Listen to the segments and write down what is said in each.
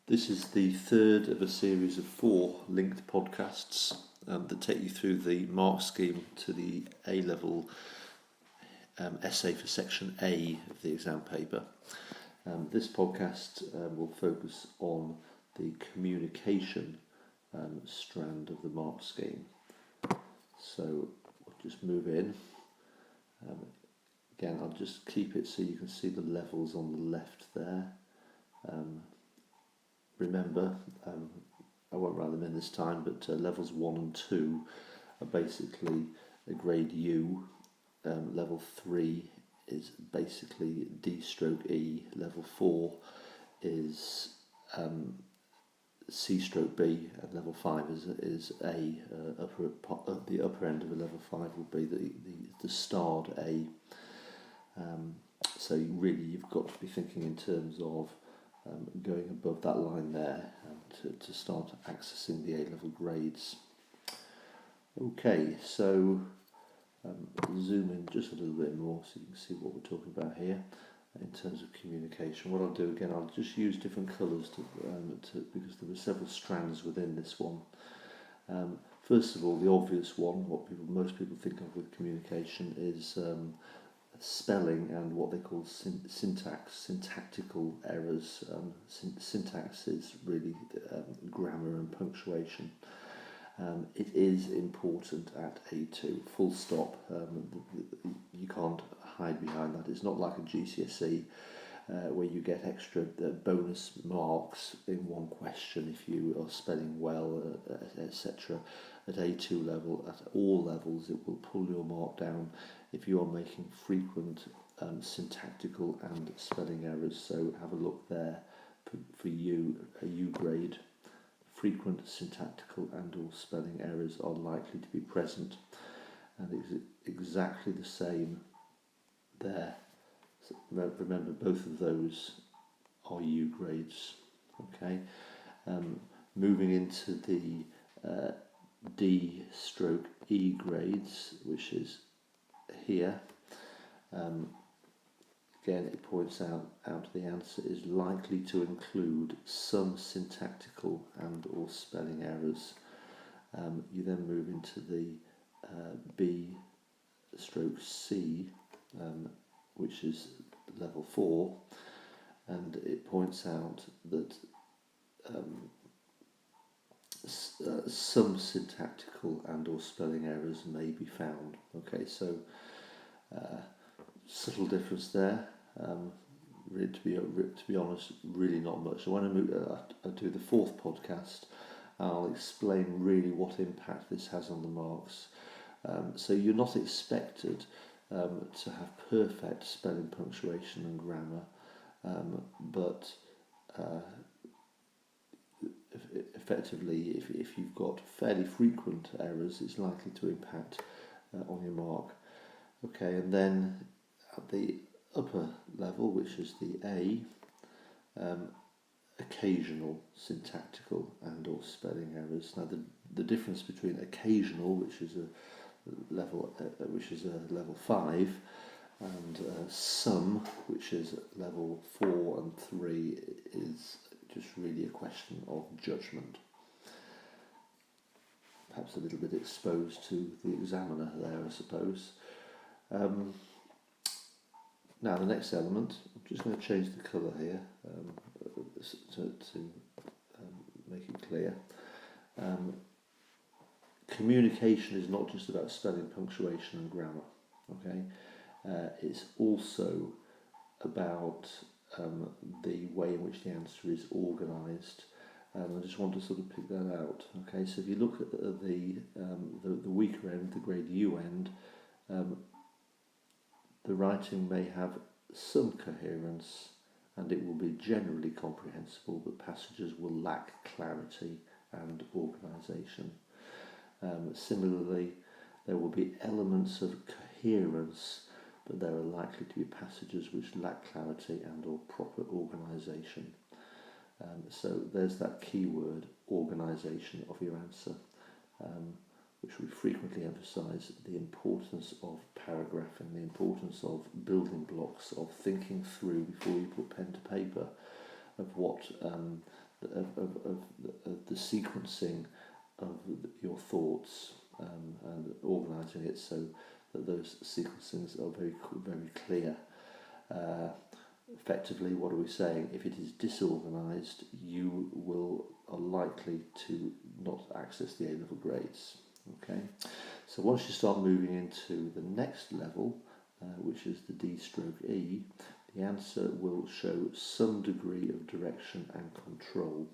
This is the third of a series of 4 linked podcasts that take you through the mark scheme to the A-level essay for section A of the exam paper. This podcast will focus on the communication strand of the mark scheme. So we'll just move in. Again, I'll just keep it so you can see the levels on the left there. Remember, I won't write them in this time, but levels 1 and 2 are basically a grade U. Level 3 is basically D stroke E. Level 4 is C stroke B, and level 5 is A. The upper end of a level 5 will be the starred A. So you've got to be thinking in terms of going above that line there to start accessing the A-level grades. Okay, so zoom in just a little bit more so you can see what we're talking about here in terms of communication. What I'll do again, I'll just use different colours because there are several strands within this one. First of all, the obvious one, what most people think of with communication is spelling and what they call syntactical errors. Syntax is really grammar and punctuation. It is important at A2, full stop. You can't hide behind that. It's not like a GCSE where you get extra bonus marks in one question if you are spelling well, etc. At A2 level, at all levels, it will pull your mark down if you are making frequent syntactical and spelling errors. So have a look there for you, a U grade. Frequent syntactical and or spelling errors are likely to be present, and it's exactly the same there. So remember, both of those are U grades. Okay, moving into the D stroke E grades, which is here. Again, it points out the answer is likely to include some syntactical and or spelling errors. You then move into the B stroke C, which is level 4, and it points out that some syntactical and or spelling errors may be found. Okay, so subtle difference there. Really, to be honest, really not much. So when I do the 4th podcast, I'll explain really what impact this has on the marks. So you're not expected to have perfect spelling, punctuation and grammar, but effectively, if you've got fairly frequent errors, it's likely to impact on your mark. Okay, and then at the upper level, which is the A, occasional syntactical and or spelling errors. Now the difference between occasional, which is a level 5, and some, which is level 4 and 3, is just really a question of judgment. Perhaps a little bit exposed to the examiner there, I suppose. Now the next element, I'm just going to change the colour here to make it clear. Communication is not just about spelling, punctuation and grammar. Okay, it's also about the way in which the answer is organised. I just want to sort of pick that out. Okay, so if you look at the weaker end, the grade U end, the writing may have some coherence and it will be generally comprehensible, but passages will lack clarity and organisation. Similarly, there will be elements of coherence, but there are likely to be passages which lack clarity and or proper organisation. So there's that key word, organisation, of your answer, which we frequently emphasise the importance of paragraphing, the importance of building blocks, of thinking through before you put pen to paper, of what of the sequencing of your thoughts, and organising it so that those sequencings are very clear. Effectively, what are we saying? If it is disorganised, you are likely to not access the A-level grades. Okay, so once you start moving into the next level, which is the D/E, the answer will show some degree of direction and control.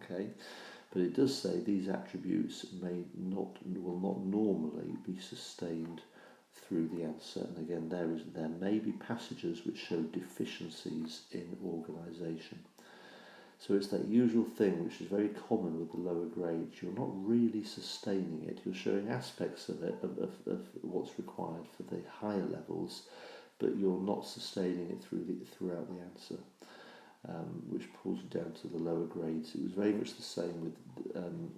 Okay, but it does say these attributes will not normally be sustained through the answer. And again, there may be passages which show deficiencies in organisation. So it's that usual thing which is very common with the lower grades. You're not really sustaining it. You're showing aspects of it, of what's required for the higher levels, but you're not sustaining it throughout the answer, which pulls you down to the lower grades. It was very much the same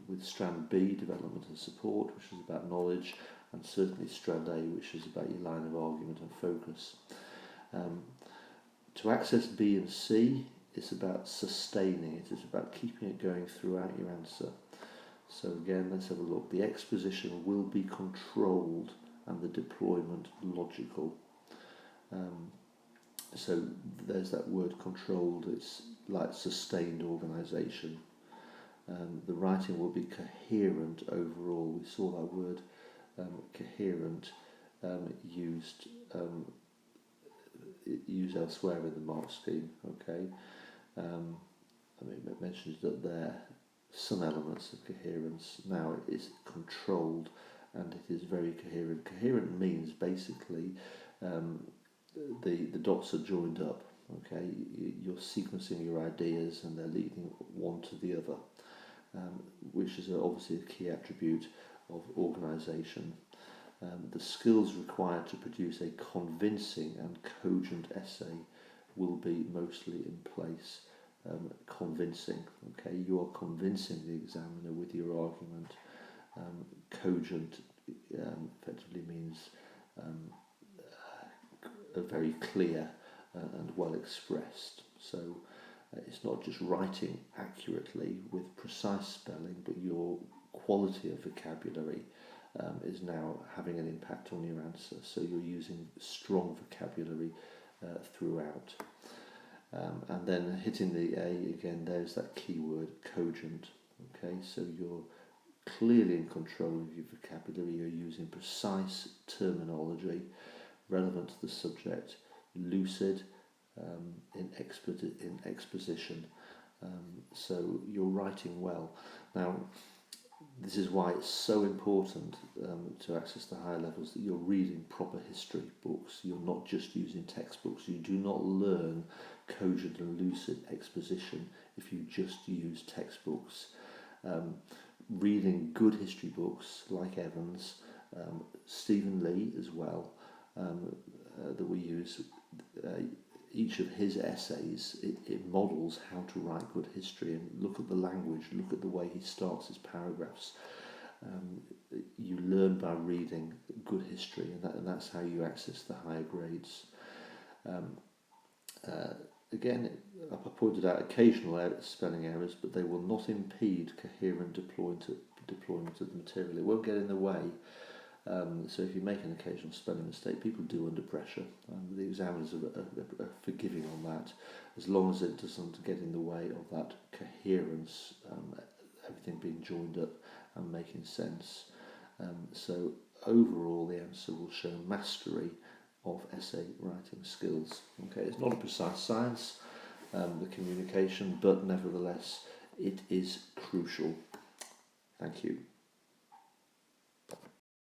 with Strand B, development and support, which is about knowledge, and certainly Strand A, which is about your line of argument and focus. To access B and C, it's about sustaining it. It's about keeping it going throughout your answer. So again, let's have a look. The exposition will be controlled and the deployment logical. So there's that word controlled. It's like sustained organisation. The writing will be coherent overall. We saw that word coherent used elsewhere in the mark scheme. Okay, it mentions that there are some elements of coherence. Now it is controlled and it is very coherent. Coherent means basically the dots are joined up. Okay, you're sequencing your ideas and they're leading one to the other, which is obviously a key attribute of organisation. The skills required to produce a convincing and cogent essay will be mostly in place. Convincing, okay, you are convincing the examiner with your argument. Cogent effectively means very clear and well expressed. So it's not just writing accurately with precise spelling, but your quality of vocabulary is now having an impact on your answer. So you're using strong vocabulary throughout. And then hitting the A again, there's that key word, cogent. Okay, so you're clearly in control of your vocabulary. You're using precise terminology relevant to the subject, lucid in exposition. So you're writing well. Now, this is why it's so important to access the higher levels that you're reading proper history books. You're not just using textbooks. You do not learn cogent and lucid exposition if you just use textbooks. Reading good history books like Evans, Stephen Lee as well, that we use, each of his essays, it models how to write good history, and look at the language, look at the way he starts his paragraphs. You learn by reading good history, and that's how you access the higher grades. Again, I pointed out occasional spelling errors, but they will not impede coherent deployment of the material. It won't get in the way. So if you make an occasional spelling mistake, people do under pressure. The examiners are forgiving on that, as long as it doesn't get in the way of that coherence, everything being joined up and making sense. So overall, the answer will show mastery of essay writing skills. Okay, it's not a precise science, the communication, but nevertheless, it is crucial. Thank you.